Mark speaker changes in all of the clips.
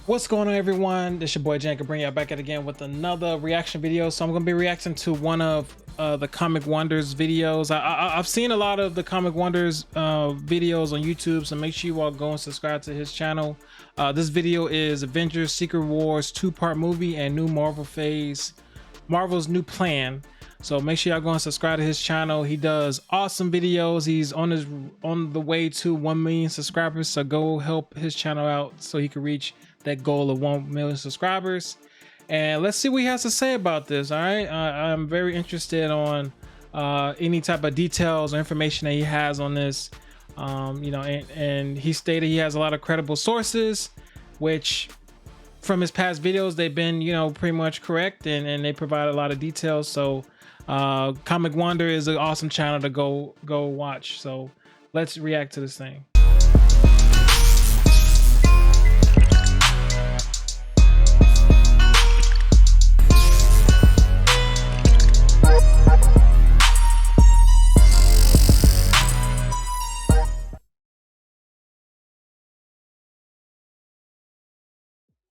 Speaker 1: What's going on, everyone? This your boy Janka, bringing y'all back at again with another reaction video. So I'm gonna be reacting to one of the Comic Wonders videos. I've seen a lot of the Comic Wonders videos on YouTube, so make sure you all go and subscribe to his channel. This video is Avengers Secret Wars 2-part movie and new Marvel's new plan. So make sure y'all go and subscribe to his channel. He does awesome videos. He's on the way to 1 million subscribers. So go help his channel out so he can reach that goal of 1 million subscribers. And let's see what he has to say about this. All right, I'm very interested on any type of details or information that he has on this. And he stated he has a lot of credible sources, which from his past videos they've been pretty much correct, and they provide a lot of details. So Comic Wonder is an awesome channel to go watch. So let's react to this thing.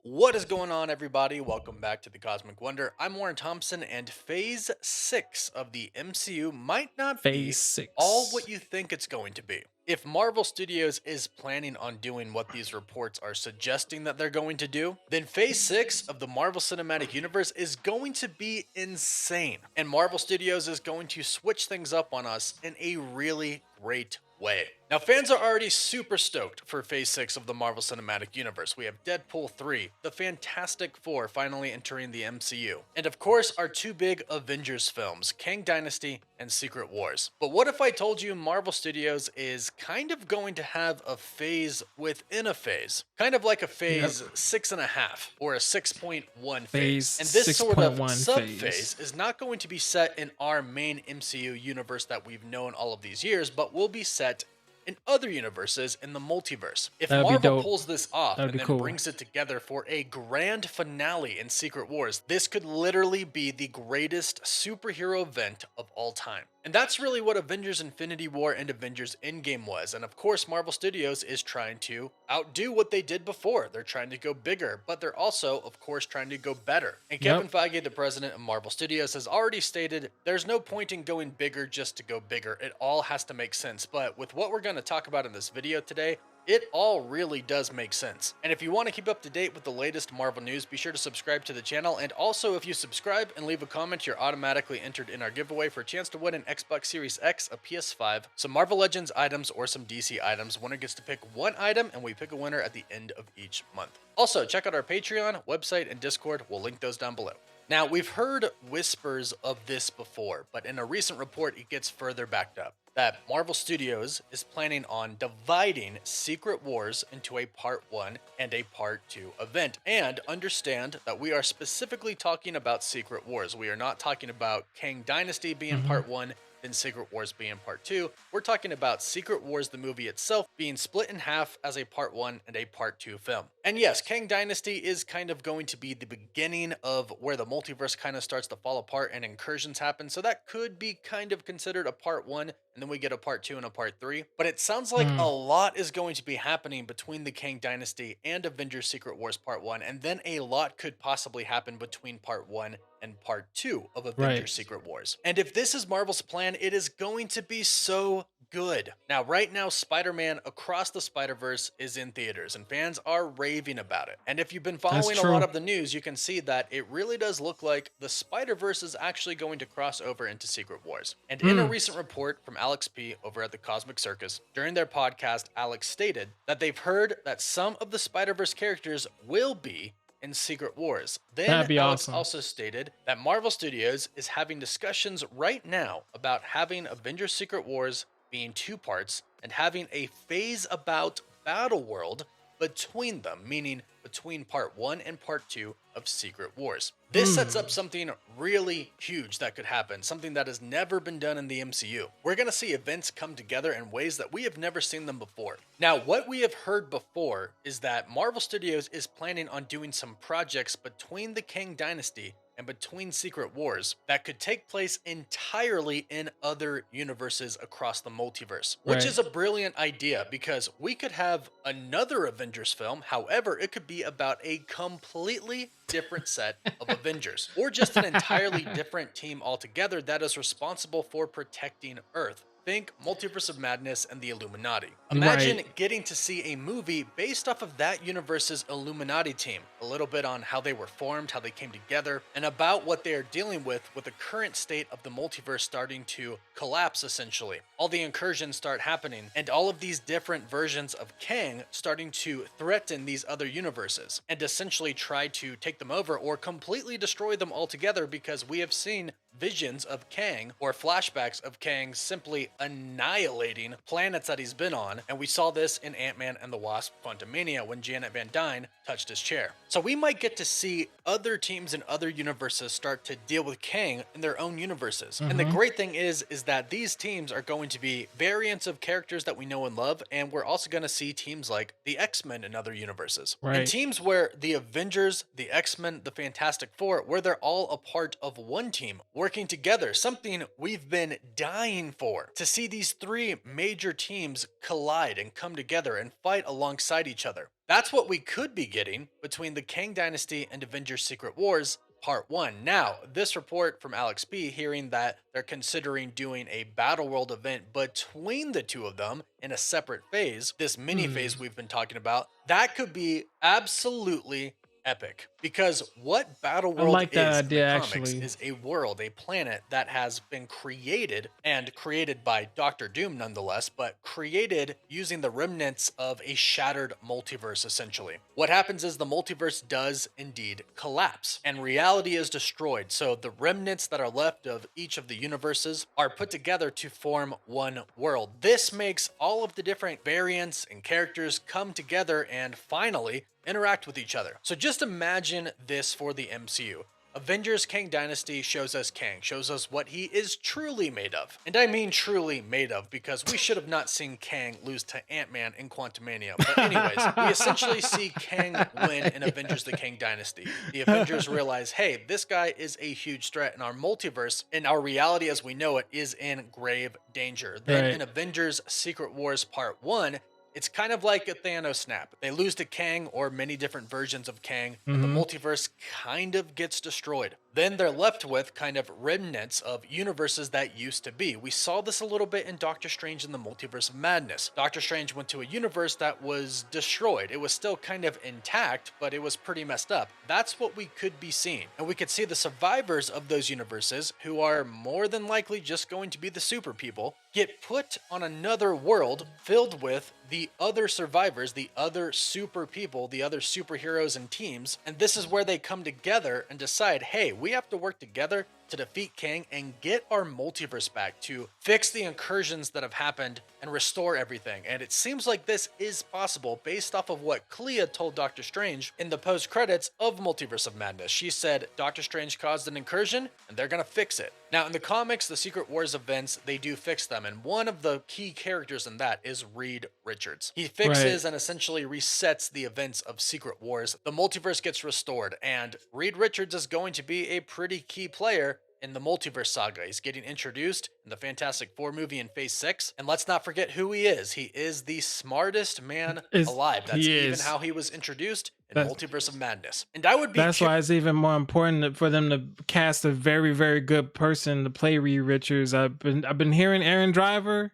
Speaker 2: What is going on, everybody? Welcome back to the Cosmic Wonder. I'm Warren Thompson, and Phase 6 of the MCU might not be all what you think it's going to be. If Marvel Studios is planning on doing what these reports are suggesting that they're going to do, then Phase 6 of the Marvel Cinematic Universe is going to be insane. And Marvel Studios is going to switch things up on us in a really great way. Now, fans are already super stoked for Phase 6 of the Marvel Cinematic Universe. We have Deadpool 3, the Fantastic Four finally entering the MCU, and of course our two big Avengers films, Kang Dynasty and Secret Wars. But what if I told you Marvel Studios is kind of going to have a phase within a phase? Kind of like a phase 6.5 or a 6.1 phase. And this sort of sub-phase is not going to be set in our main MCU universe that we've known all of these years, but will be set in other universes in the multiverse. If Marvel pulls this off and then brings it together for a grand finale in Secret Wars, this could literally be the greatest superhero event of all time. And that's really what Avengers Infinity War and Avengers Endgame was. And of course, Marvel Studios is trying to outdo what they did before. They're trying to go bigger, but they're also, of course, trying to go better. And Kevin Feige, the president of Marvel Studios, has already stated there's no point in going bigger just to go bigger. It all has to make sense. But with what we're going to talk about in this video today, it all really does make sense. And if you want to keep up to date with the latest Marvel news, be sure to subscribe to the channel. And also, if you subscribe and leave a comment, you're automatically entered in our giveaway for a chance to win an Xbox Series X, a PS5, some Marvel Legends items, or some DC items. Winner gets to pick one item, and we pick a winner at the end of each month. Also, check out our Patreon, website, and Discord. We'll link those down below. Now, we've heard whispers of this before, but in a recent report, it gets further backed up that Marvel Studios is planning on dividing Secret Wars into a Part 1 and a Part 2 event. And understand that we are specifically talking about Secret Wars. We are not talking about Kang Dynasty being Part 1 and Secret Wars being Part 2. We're talking about Secret Wars, the movie itself, being split in half as a Part 1 and a Part 2 film. And yes, Kang Dynasty is kind of going to be the beginning of where the multiverse kind of starts to fall apart and incursions happen, so that could be kind of considered a Part 1, and then we get a Part 2 and a Part 3. But it sounds like a lot is going to be happening between the Kang Dynasty and Avengers Secret Wars Part 1, and then a lot could possibly happen between Part 1 and Part 2 of Avengers Secret Wars. And if this is Marvel's plan, it is going to be so good. Now, right now, Spider-Man Across the Spider-Verse is in theaters, and fans are raving about it. And if you've been following a lot of the news, you can see that it really does look like the Spider-Verse is actually going to cross over into Secret Wars. And in a recent report from Alex P. over at the Cosmic Circus, during their podcast, Alex stated that they've heard that some of the Spider-Verse characters will be in Secret Wars. Then Alex also stated that Marvel Studios is having discussions right now about having Avengers Secret Wars being 2 parts and having a phase about Battleworld between them, meaning between Part 1 and Part 2 of Secret Wars. This sets up something really huge that could happen, something that has never been done in the MCU. We're going to see events come together in ways that we have never seen them before. Now, what we have heard before is that Marvel Studios is planning on doing some projects between the Kang Dynasty and between Secret Wars that could take place entirely in other universes across the multiverse, which
Speaker 1: Right.
Speaker 2: is a brilliant idea because we could have another Avengers film. However, it could be about a completely different set of Avengers, or just an entirely different team altogether that is responsible for protecting Earth. Think Multiverse of Madness and the Illuminati. Imagine
Speaker 1: Right.
Speaker 2: getting to see a movie based off of that universe's Illuminati team, a little bit on how they were formed, how they came together, and about what they are dealing with the current state of the multiverse starting to collapse essentially. All the incursions start happening, and all of these different versions of Kang starting to threaten these other universes, and essentially try to take them over or completely destroy them altogether, because we have seen visions of Kang or flashbacks of Kang simply annihilating planets that he's been on, and we saw this in Ant-Man and the Wasp: Quantumania when Janet Van Dyne touched his chair. So we might get to see other teams in other universes start to deal with Kang in their own universes. And the great thing is that these teams are going to be variants of characters that we know and love, and we're also going to see teams like the X-Men in other universes.
Speaker 1: Right.
Speaker 2: And teams where the Avengers, the X-Men, the Fantastic Four, where they're all a part of one team, working together, something we've been dying for. To see these three major teams collide and come together and fight alongside each other. That's what we could be getting between the Kang Dynasty and Avengers Secret Wars Part 1. Now, this report from Alex B, hearing that they're considering doing a Battle World event between the two of them in a separate phase, this mini phase we've been talking about, that could be absolutely epic. Because what Battle World
Speaker 1: like that
Speaker 2: is in the
Speaker 1: idea,
Speaker 2: comics
Speaker 1: actually.
Speaker 2: is a world, a planet that has been created, and created by Doctor Doom nonetheless, but created using the remnants of a shattered multiverse essentially. What happens is the multiverse does indeed collapse, and reality is destroyed, so the remnants that are left of each of the universes are put together to form one world. This makes all of the different variants and characters come together and finally interact with each other. So just imagine this for the MCU. Avengers Kang Dynasty shows us Kang, shows us what he is truly made of. And I mean truly made of, because we should have not seen Kang lose to Ant-Man in Quantumania. But anyways, we essentially see Kang win in Avengers the Kang Dynasty. The Avengers realize, hey, this guy is a huge threat in our multiverse, and our reality as we know it is in grave danger. Then in Avengers Secret Wars Part 1, it's kind of like a Thanos snap. They lose to Kang or many different versions of Kang, and the multiverse kind of gets destroyed. Then they're left with kind of remnants of universes that used to be. We saw this a little bit in Doctor Strange in the Multiverse of Madness. Doctor Strange went to a universe that was destroyed. It was still kind of intact, but it was pretty messed up. That's what we could be seeing. And we could see the survivors of those universes, who are more than likely just going to be the super people, get put on another world filled with the other survivors, the other super people, the other superheroes and teams. And this is where they come together and decide, hey, we have to work together to defeat Kang and get our multiverse back, to fix the incursions that have happened and restore everything. And it seems like this is possible based off of what Clea told Doctor Strange in the post-credits of Multiverse of Madness. She said Doctor Strange caused an incursion and they're gonna fix it. Now in the comics, the Secret Wars events, they do fix them, and one of the key characters in that is Reed Richards. He fixes and essentially resets the events of Secret Wars. The multiverse gets restored, and Reed Richards is going to be a pretty key player in the multiverse saga. He's getting introduced in the Fantastic Four movie in Phase 6. And let's not forget who he is. He is the smartest man alive. That's even how he was introduced in Multiverse of Madness. And I would be...
Speaker 1: That's why it's even more important for them to cast a very, very good person to play Reed Richards. I've been hearing Adam Driver,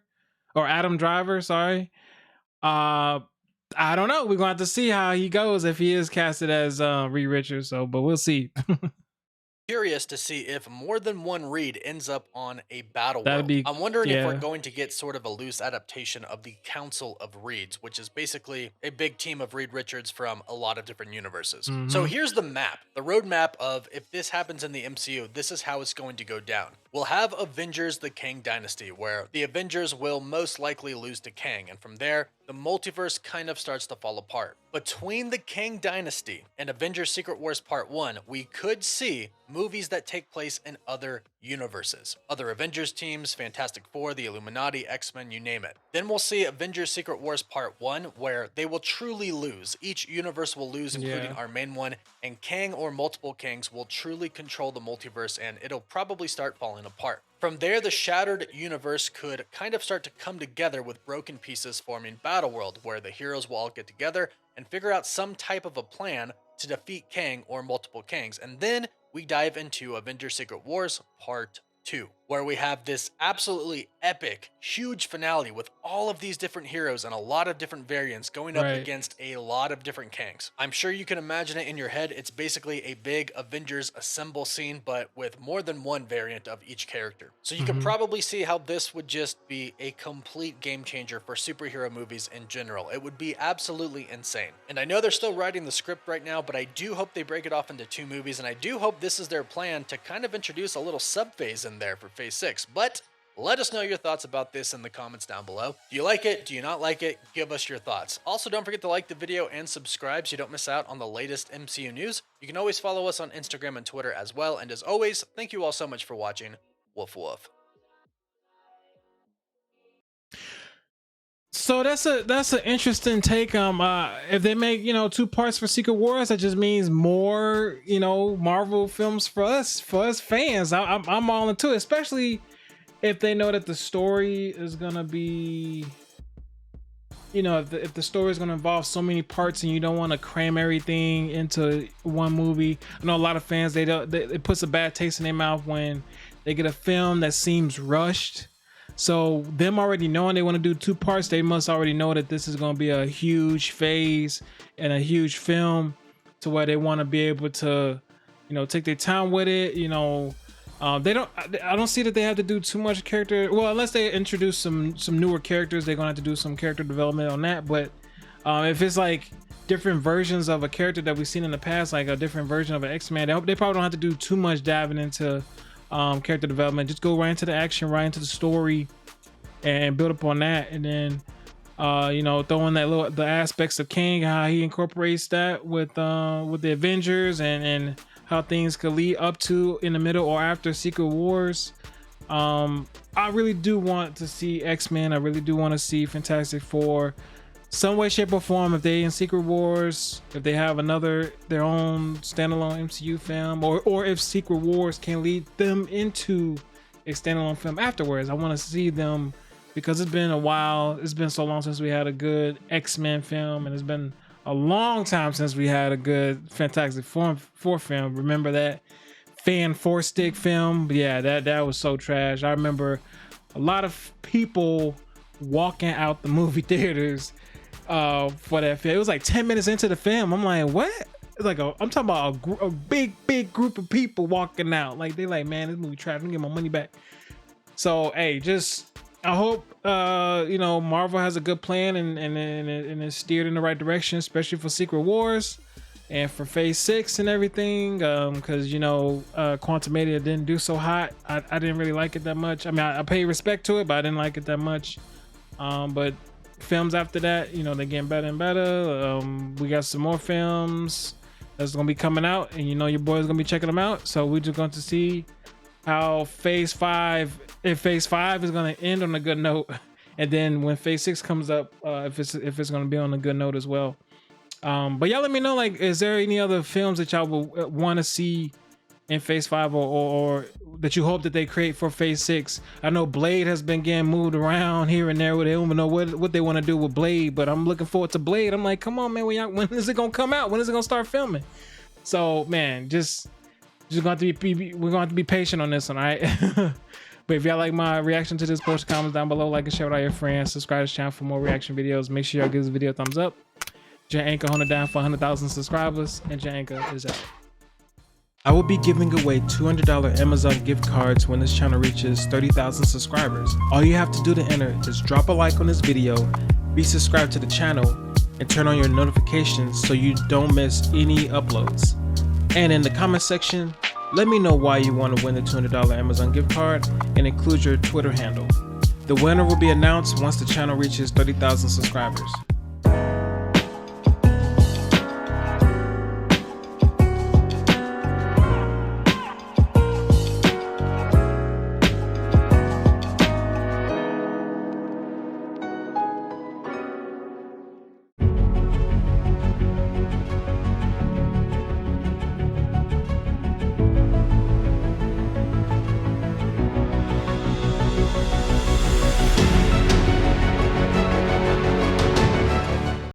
Speaker 1: sorry. I don't know. We're going to have to see how he goes if he is casted as Reed Richards. But we'll see.
Speaker 2: Curious to see if more than one Reed ends up on a battle world. I'm wondering if we're going to get sort of a loose adaptation of the Council of Reeds, which is basically a big team of Reed Richards from a lot of different universes. So here's the map, the roadmap of if this happens in the MCU, this is how it's going to go down. We'll have Avengers the Kang Dynasty, where the Avengers will most likely lose to Kang, and from there, the the multiverse kind of starts to fall apart. Between the Kang Dynasty and Avengers Secret Wars Part 1, we could see movies that take place in other universes. Other Avengers teams, Fantastic Four, the Illuminati, X-Men, you name it. Then we'll see Avengers Secret Wars Part 1, where they will truly lose. Each universe will lose, including our main one, and Kang or multiple Kangs will truly control the multiverse, and it'll probably start falling apart. From there, the shattered universe could kind of start to come together with broken pieces forming Battleworld, where the heroes will all get together and figure out some type of a plan to defeat Kang or multiple Kangs. And then we dive into Avengers Secret Wars Part 2, where we have this absolutely epic, huge finale with all of these different heroes and a lot of different variants going up against a lot of different Kangs. I'm sure you can imagine it in your head. It's basically a big Avengers assemble scene, but with more than one variant of each character. So you can probably see how this would just be a complete game changer for superhero movies in general. It would be absolutely insane. And I know they're still writing the script right now, but I do hope they break it off into 2 movies, and I do hope this is their plan to kind of introduce a little sub-phase in there for Phase 6. But let us know your thoughts about this in the comments down below. Do you like it? Do you not like it? Give us your thoughts. Also, don't forget to like the video and subscribe so you don't miss out on the latest MCU news. You can always follow us on Instagram and Twitter as well. And as always, thank you all so much for watching. Woof woof.
Speaker 1: So that's an interesting take. If they make 2 parts for Secret Wars, that just means more Marvel films for us fans. I'm all into it, especially if they know that the story is gonna be, if the story is gonna involve so many parts and you don't want to cram everything into one movie. I know a lot of fans it puts a bad taste in their mouth when they get a film that seems rushed. So them already knowing they want to do 2 parts, they must already know that this is going to be a huge phase and a huge film, to where they want to be able to, take their time with it. I don't see that they have to do too much character. Well, unless they introduce some newer characters, they're going to have to do some character development on that. But if it's like different versions of a character that we've seen in the past, like a different version of an X-Men, they probably don't have to do too much diving into character development. Just go right into the action, right into the story, and build up on that. And then throw in the aspects of Kang, how he incorporates that with the Avengers, and how things could lead up to, in the middle or after Secret Wars. I really do want to see X-Men. I really do want to see Fantastic Four, some way, shape, or form. If they in Secret Wars, if they have their own standalone MCU film, or if Secret Wars can lead them into a standalone film afterwards. I want to see them, because it's been a while. It's been so long since we had a good X-Men film, and it's been a long time since we had a good Fantastic Four film. Remember that Fan 4-stick film? Yeah, that was so trash. I remember a lot of people walking out the movie theaters for that film. It was like 10 minutes into the film. I'm like, what? It's like I'm talking about a big group of people walking out. Like, they like, man, this movie trash. I'm gonna get my money back. So hey, I hope Marvel has a good plan and is steered in the right direction, especially for Secret Wars and for Phase 6 and everything. Because Quantumania didn't do so hot. I didn't really like it that much. I mean, I pay respect to it, but I didn't like it that much. But films after that, they're getting better and better. We got some more films that's gonna be coming out, and your boy's gonna be checking them out. So we're just going to see how Phase 5, if Phase 5 is gonna end on a good note, and then when Phase 6 comes up, if it's gonna be on a good note as well. But y'all let me know, like, is there any other films that y'all would want to see in Phase 5, or that you hope that they create for Phase 6? I know Blade has been getting moved around here and there, where they don't even know what they want to do with Blade, but I'm looking forward to Blade. I'm like, come on, man, when is it gonna come out? When is it gonna start filming? So, man, just going to be, we're going to have to be patient on this one, all right? But if y'all like my reaction to this, post comments down below, like and share with all your friends, subscribe to the channel for more reaction videos. Make sure y'all give this video a thumbs up. Jen Anchor, hold it down for 100,000 subscribers, and Jen Anchor is out. I will be giving away $200 Amazon gift cards when this channel reaches 30,000 subscribers. All you have to do to enter is drop a like on this video, be subscribed to the channel, and turn on your notifications so you don't miss any uploads. And in the comment section, let me know why you want to win the $200 Amazon gift card, and include your Twitter handle. The winner will be announced once the channel reaches 30,000 subscribers.